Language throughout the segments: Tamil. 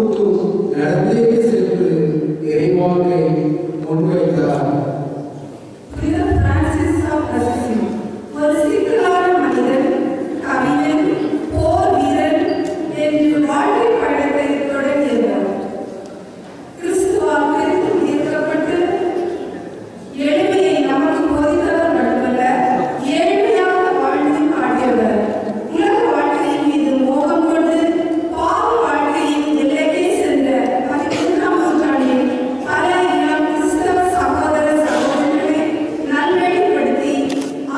கூட்டும் நடந்தே சென்று இறைவாக்கை முன்வைத்தார். ஒரு சிக்கலான மனிதன், கவிஞன், போர் வீரன் என்று வாழ்க்கை பயணத்தை தொடங்கியவர். கிறிஸ்துவால் பெரிதும் ஈர்க்கப்பட்டு எளிமையை நமக்கு போதித்தவர் மட்டுமல்ல, ஏழ்மையாக வாழ்ந்து காட்டியவர். உலக வாழ்க்கையின் மீது மோகம் கொண்டு பாவ வாழ்க்கையின் எல்லைக்கே சென்ற 11ஆம் நூற்றாண்டில் பல இளம் கிறிஸ்தவ சகோதர சகோதரிகளை நல்வழிப்படுத்தி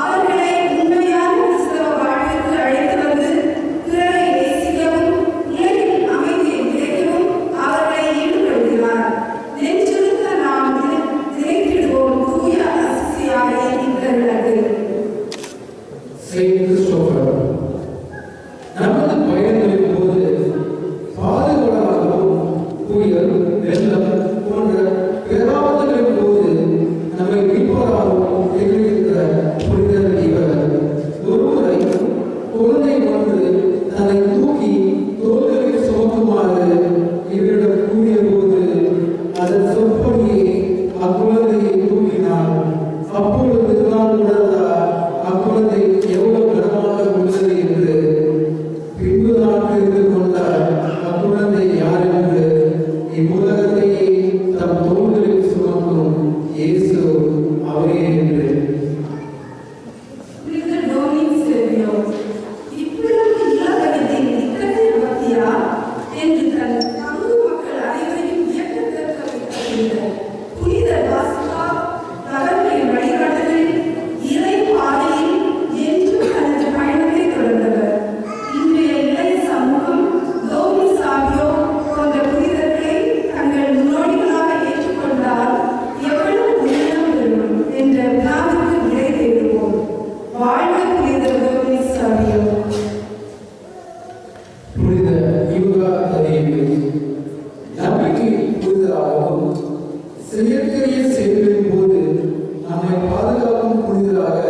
அவர்களை உண்மையான கிறிஸ்தவ வாழ்விற்கு அழைத்து வந்து பிறரை நேசிக்கவும் உலகில் அமைதியை விதைக்கவும் அவர்களை ஈடுபடுத்தினார். நெஞ்சிருந்த நாம் நினைத்திடுவோம் தூய அசிசியாரை இத்தருணது. செயின்ட் கிறிஸ்டோபர் நமது பயணங்களின் போது பாதுகாவலாகவும் புயல் வெள்ளம் போன்ற பேராபத்துகளின் போது நம்மை மீட்பவராகவும் திகழ்கின்ற புனிதர் இவர். ஒருமுறை குழந்தை ஒன்று தன்னை தூக்கி தோள்களில் சுமக்குமாறு இவரிடம் கூறிய போது அதன் சொற்படியே அக்குழந்தையை தூக்கினார். அப்பொழுது நான் உணர்ந்தார் அக்குழந்தை எவ்வளவு கனமாக உள்ளது என்று. பின்புதான் தெரிந்து கொண்டார் அக்குழந்தை யார் என்று. இவ்வுலகத்தையே தம் தோள்களில் சுமக்கும் இயேசு அவரே என்று. செயற்கரிய செயல்களின் போது நம்மை பாதுகாக்கும் புனிதராக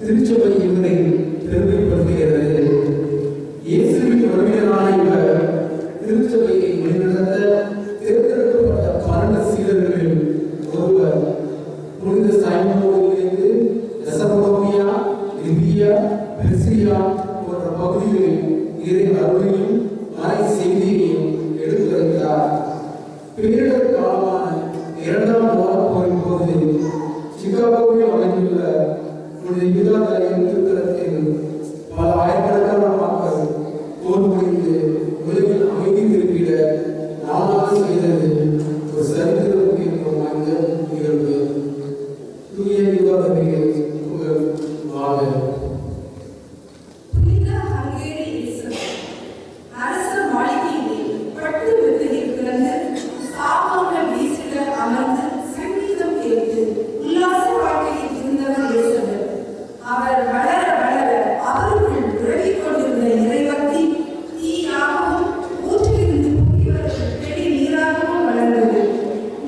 திருச்சபை இவரை பெருமைப்படுத்துகிறது. இயேசுவின் உறவினரான இவர் திருச்சபையை வழிநடத்த தேர்ந்தெடுக்கப்பட்ட 12 சீடர்களில் ஒருவர். புனித சைமோனிலிருந்து மெசபடோமியா, லிபியா, பெர்சியா போன்ற பகுதிகளில் இறை அருளையும் மறை செய்தியையும் எடுத்துரைத்தார். பேரிடர் காலமான 2ஆம் உலகப் போரின் போது சிகாகோவில் அமைந்துள்ள புனித யூதா தலையின் திருத்தலத்தில் பல ஆயிரக்கணக்கான மக்கள் போர் புரிந்து உலகில் அமைதி திருப்பிட நாளாக செய்தது ஒரு சரித்திர முக்கியத்துவம் வாய்ந்த நிகழ்வு. தூய யூதா தலையை புகழ் வாழ. அவர் வளர வளர அவருக்குள் உறவிக் கொண்டிருந்த இறைபக்தி தீயாகவும் ஊற்றிலிருந்து புகிவரும் பெரிய நீராகவும் வளர்ந்தது.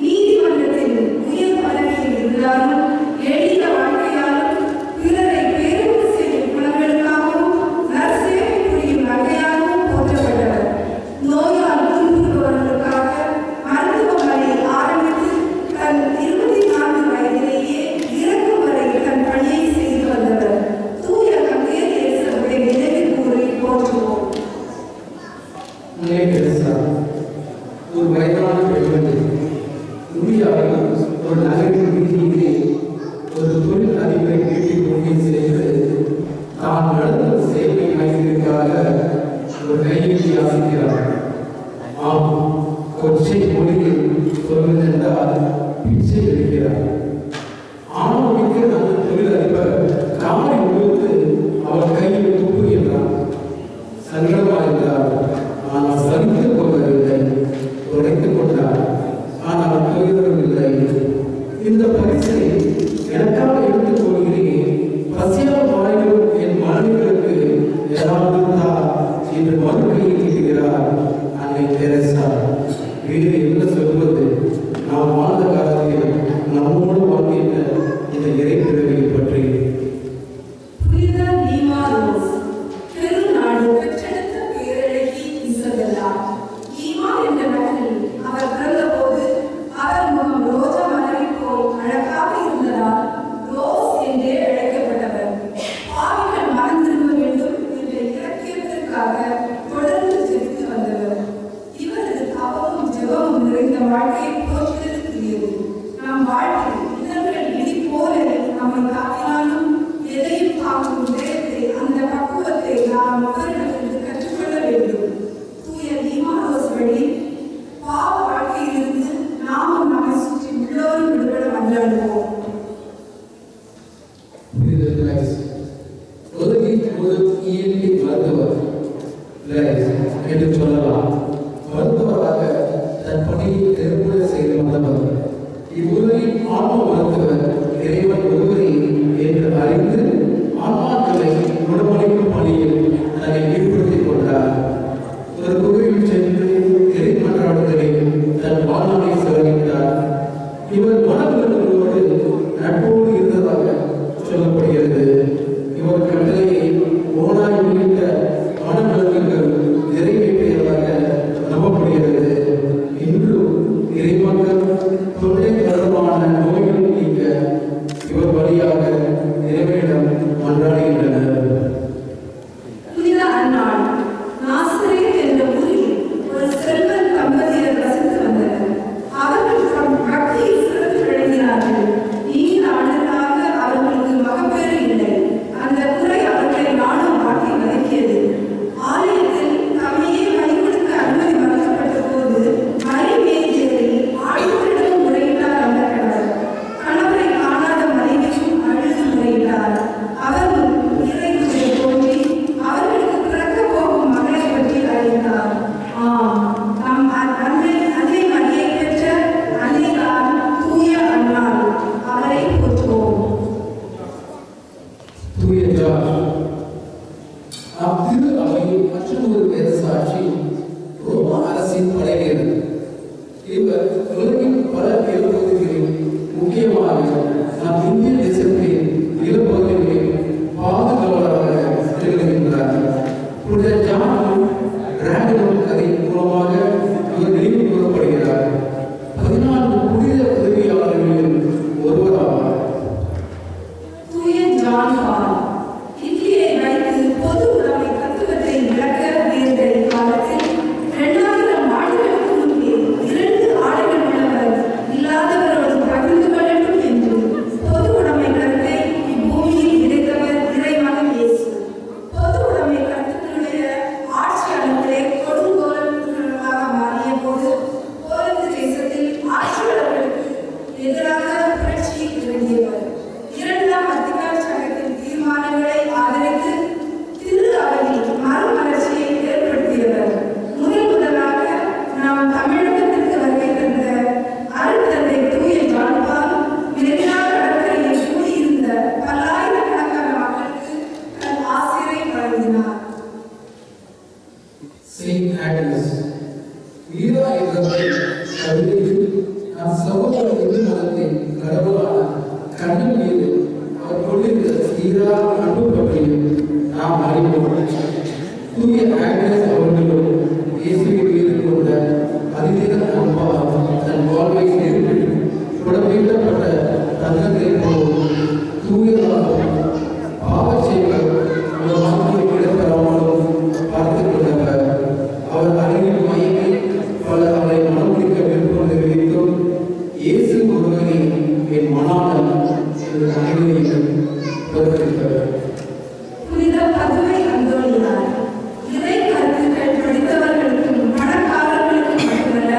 நீதிமன்றத்தில் உயர் பதவியில் இருந்தாலும் எளிய வாழ்க்கையாலும் பிறரை பேரன்பு செய்யும் குணங்களுக்காகவும் நற்சேவை புரியும் நகையாகவும் போற்றப்பட்டவர். நோயால் துன்புறுபவர்களுக்காக மருத்துவமனையில் ஆரம்பித்து தன் 24 வயதிலேயே இறக்கும் வரை தன் பணியை செய்து வந்தவர். தூய கங்கேரி எலிசபெத்தை நினைவு கூறி போற்றுவோம். ஒரு வயதான பெண்மணி இந்தியாவில் ஒரு நகரின் வீதியிலே ஒரு தொழில் அதிபரை வீட்டில் கொண்டு சென்று தான் நடந்த சேவை மையத்திற்காக ஒரு கையெழுத்தை யாசிக்கிறார். ஆம், கொச்சை மொழியில் சொல்வதென்றால் பிச்சை எடுக்கிறார். ஆணவமிக்க அந்த தொழிலதிபர் காலை முழுத்து அவர் கையில் துப்புகிறார். சங்கடமாயிருந்தார். ஆனால் சலித்துக் கொள்ளவில்லை, உடைத்துக் கொண்டார். ஆனால் போய்விடவில்லை. இந்த பரிசை எனக்காக எடுத்துக் கொள்கிறேன். பசியால் வாழும் என் மனைவிகளுக்கு ஏதாவது என்று மறுக்கையை நீட்டுகிறார் அன்னை தெரசா. வேறு என்ன சொல்வது? நாம் வாழ்ந்த காலத்தில் நம்மோடு வாழ்கின்ற இந்த இறைப்பிறவியை பற்றி. பெருநாடு பெற்றெடுத்த பேரழகி இசபெல்லா ஈமா என்ற அரசின் படைவீரர். இவர் உலகின் பல நிலப்பகுதிகளில், முக்கியமாக நம் இந்திய தேசத்தின் நிலப்பகுதிகளில் பாதுகாவலராக திகழ்கின்றார். புனித ஜான் டிராகன் கதை மூலமாக இவர் நினைவு கூறப்படுகிறார். 14 புனித உதவியாளர்களில் ஒருவராவார். தூய ஜான் பால் இட்லியை வைத்து பொது உடைமை தத்துவத்தை விளக்க நேர்ந்த காலத்தில் 2000 ஆண்டுகளுக்கு முன்பே 2 ஆடைகள் உள்ளவர் இல்லாதவரோடு பகிர்ந்து கொள்ளட்டும் என்று பொது உடைமை கருத்தை இப்பூமியில் விதைத்தவர் இறைமகன் இயேசு. பொது உடைமை கருத்துக்களுடைய ஆட்சியாளர்களே கொடுங்கோலர்களாக மாறிய போது போலந்து தேசத்தில் ஆட்சியாளர்களுக்கு எதிராக புரட்சி இறங்கியவர். இரண்டாம் வத்திக்கான் சங்கத்தின் தீர்மானங்களை ஆதரித்து திரு அவையில் மறுமலர்ச்சியை ஏற்படுத்தியவர். முதலாக நாம் தமிழகத்திற்கு வருகை தந்த அருட்தந்தை தூய ஜான் பால் மெரினா கடற்கரையில் கூடியிருந்த பல்லாயிரக்கணக்கான மக்களுக்கு தன் ஆசிரை வழங்கினார். செயின்ட் ஆக்னஸ் வீரா என்ற கவிதையில் நம் சமூக இந்து மதத்தின் கடவுளான கண்ணன் மீது அவர் கொண்டிருந்த சீரா அன்பு பற்றியும் நாம் அறிவோம். தூய ஆக்னஸ் அவர்களும் இயேசுவின் மீது கொண்ட அதிதீர அன்பால் தன் வாழ்வை நெருங்கி புடமிட்டப்பட்ட தங்கத்தை போலும் தூயதாகவும் பாவச்செயல்கள் ஒரு வாழ்க்கையை இடம்பெறாமலும் பார்த்துக் கொண்டவர். அவர் அறிவில் மயங்கி பலர் அவரை மனமுடிக்க விருப்பம் தெரிவித்தும் இயேசு ஒருவனே என் மணாளன் என்று அனைவரையும் தோற்கடித்தவர். புனித பதுவை அந்தோனியார் இறை கருத்துக்கள் படித்தவர்களுக்கும் பணக்காரர்களுக்கும் மட்டுமல்ல,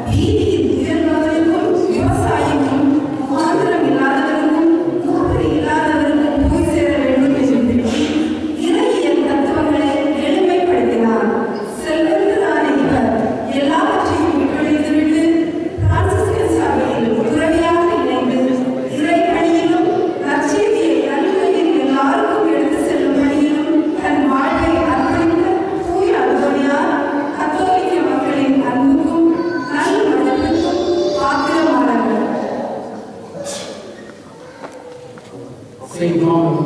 வீதியில் உயர்ந்தவர்களுக்கும் விவசாயிக்கும் முகாந்திரம் இல்லாதவருக்கும் மூப்பர் இல்லாதவருக்கும் போய் சேர வேண்டும் என்று இறையியல் தத்துவங்களை எளிமைப்படுத்தினார். செல்வந்தரான இவர் எல்லாவற்றையும் விட்டொழித்துவிட்டு பிரான்சிஸ்கன் சபையில் துறவியாக இணைந்து இறை பணியிலும் நற்செய்தியை நல்வழியில் எல்லாருக்கும் எடுத்து செல்லும் பணியிலும் தன் வாழ்வை அர்ப்பணித்த தூய அந்தோனியார் கத்தோலிக்க மக்களின் அன்புக்கும் நல் மதிப்புக்கும் பாத்திரமானவர். செயின்ட் ஜான்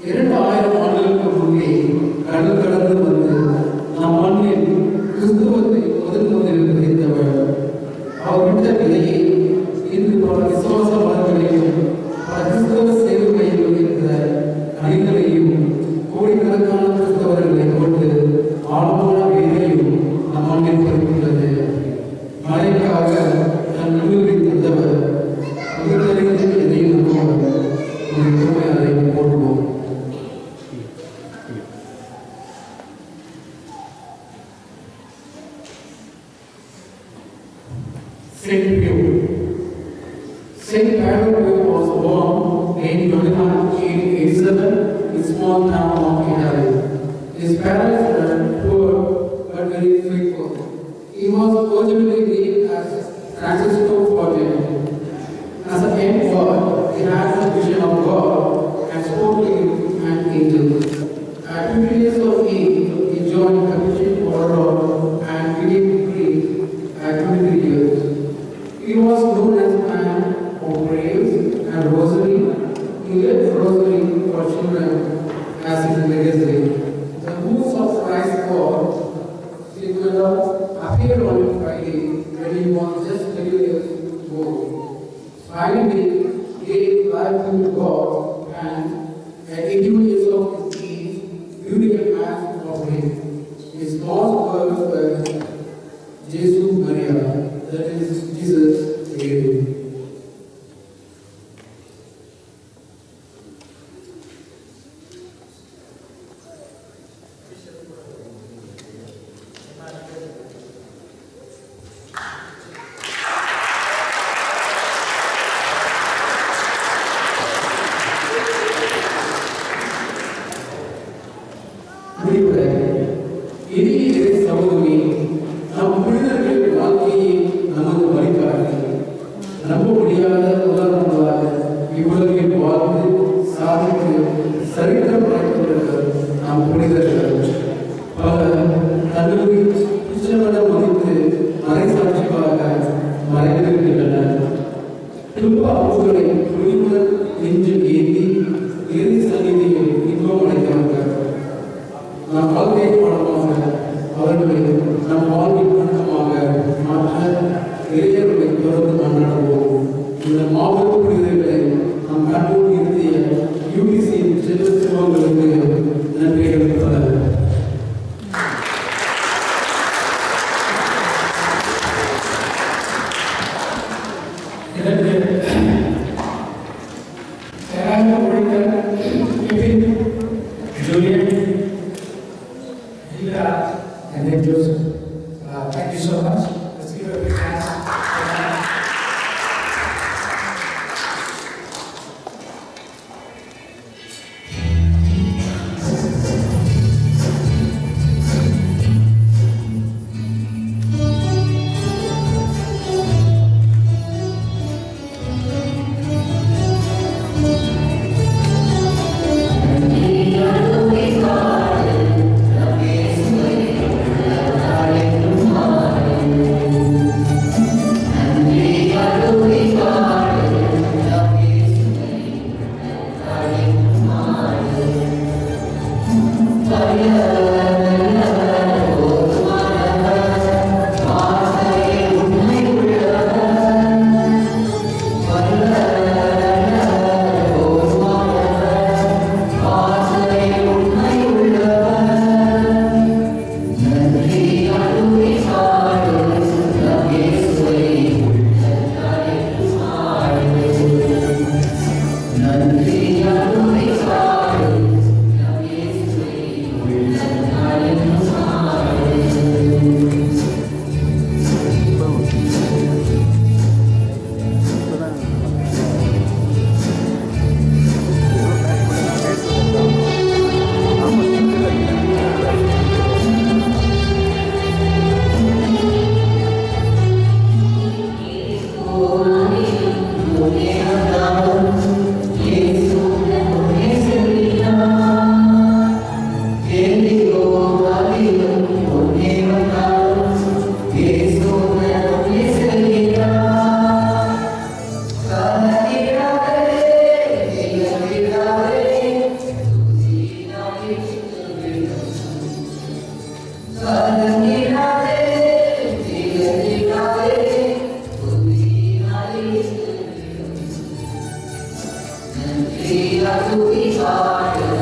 2000 ஆண்டுகளுக்கு முன்பே கடல் கடந்து வந்து நம் மண்ணில் கிறிஸ்துவத்தை முதலில் விதைத்தவர். அவர் விட்ட விதையை இன்று பல விசுவாச மதங்களையும் பல கிறிஸ்தவ சேவைகளையும் என்ற அணிகளையும் கோடிக்கணக்கான கிறிஸ்தவர்களை கொண்டு ஆழமான வேலையும் நம் மண்ணில் பதித்துள்ளது. மழைக்காக தன் நூலை தந்தவர் உயிரிழந்து எதையும் நம்புவார். அதை போடுவோம். Saint Pio. Saint Pio was born in 1887 in small town of Italy. His parents were poor but very faithful. He was originally named as Francisco Forte. As a young boy, he had the vision of God and spoke to him and angels. At 20 years of age, he joined the Capuchin Order and became priest at 23 years. He was known as a man of prayers and rosary. He led rosary for children as his legacy. The moves of Christ God appeared on Friday when he was just 20 years old. Finally, gave life to God and at 81 years of his age, during a mass offering, his last words were, "Jesus Maria," that is, Jesus, hear you. முடிவுரை. இனிய சமூகமே, நம் புனிதர்களின் வாழ்க்கையை நமது வழிகாட்டி நம்ப முடியாத உதாரணங்களாக இவ்வுலகில் வாழ்ந்து சாதித்து சரித்திரம் படைத்துள்ளவர் நம் புனிதர்கள். பல தங்களுக்கு துச்சமன மதிப்பு மறைசாட்சிகளாக மறைந்திருக்கின்றன. துன்ப அம்புகளை துணிவுடன் நெஞ்சில் ஏந்தி இறுதி சந்நிதியில் இன்பம் அடைத்தவர்கள். நம் வாழ்க்கை பாடமாக அவர்களை நம் வாழ்வின் வழக்கமாக மாற்ற இளைஞர்களை தொடர்ந்து கொண்டாடுவோம். இந்த மாபெரும் புரிதல்களை நம் கண்முன் நிறுத்திய யூடிசியின் செல்வ செல்வங்களுக்கு நன்றிகள் பல. And then Joseph, thank you so much. Let's give it a big hand. Nandri Adu Vishal